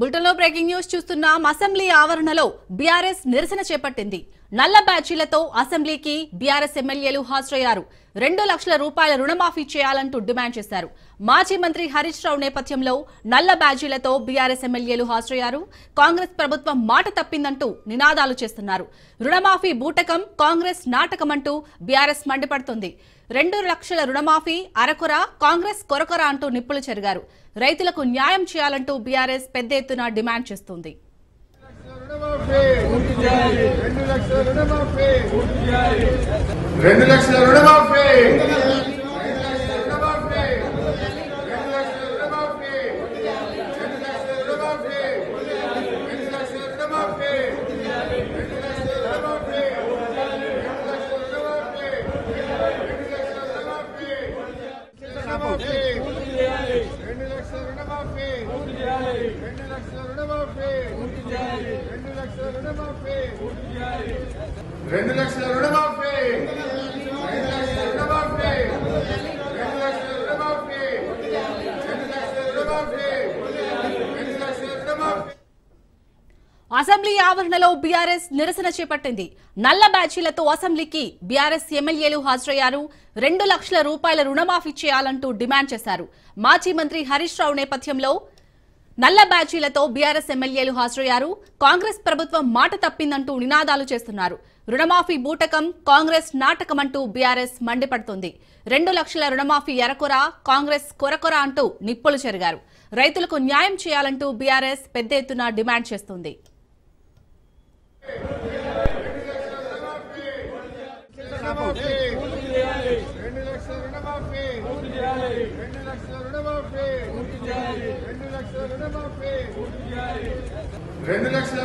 బులెటిన్లో breaking news చూస్తున్నాం. Assembly ఆవరణలో బీఆర్ఎస్ నిరసన చేపట్టింది. నల్ల బ్యాడ్జీలతో అసెంబ్లీకి బీఆర్ఎస్ ఎమ్మెల్యేలు హాజరయ్యారు. 2 లక్షల రూపాయల రుణమాఫీ చేయాలంటూ డిమాండ్ చేశారు. మాజీ మంత్రి హరీష్ రావు నేపథ్యంలో నల్ల బ్యాడ్జీలతో బీఆర్ఎస్ ఎమ్మెల్యేలు హాజరయ్యారు. కాంగ్రెస్ ప్రభుత్వం మాట తప్పిందంటూ నినాదాలు చేస్తున్నారు. రుణమాఫీ బూటకం, కాంగ్రెస్ నాటకమంటూ బీఆర్ఎస్ మండిపడుతుంది. 2 లక్షల రుణమాఫీ అరకొర, కాంగ్రెస్ కొరకొర అంటూ నిప్పులు చెరిగారు. రైతులకు న్యాయం చేయాలంటూ బీఆర్ఎస్ పెద్ద ఎత్తున డిమాండ్ చేస్తుంది. 2 లక్షల రుణమాఫీ అసెంబ్లీ ఆవరణలో బీఆర్ఎస్ నిరసన చేపట్టింది. నల్ల బ్యాడ్జీలతో అసెంబ్లీకి బీఆర్ఎస్ ఎమ్మెల్యేలు హాజరయ్యారు. 2 లక్షల రూపాయల రుణమాఫీ చేయాలంటూ డిమాండ్ చేశారు. మాజీ మంత్రి హరీష్ రావు నేపథ్యంలో నల్ల బ్యాడ్జీలతో బీఆర్ఎస్ ఎమ్మెల్యేలు హాజరయ్యారు. కాంగ్రెస్ ప్రభుత్వం మాట తప్పిందంటూ నినాదాలు చేస్తున్నారు. రుణమాఫీ బూటకం, కాంగ్రెస్ నాటకమంటూ బీఆర్ఎస్ మండిపడుతుంది. 2 లక్షల రుణమాఫీ ఎరకొర, కాంగ్రెస్ కొరకొర అంటూ నిప్పులు చెరిగారు. రైతులకు న్యాయం చేయాలంటూ బీఆర్ఎస్ పెద్ద ఎత్తున డిమాండ్ చేస్తుంది. రెండు లక్షల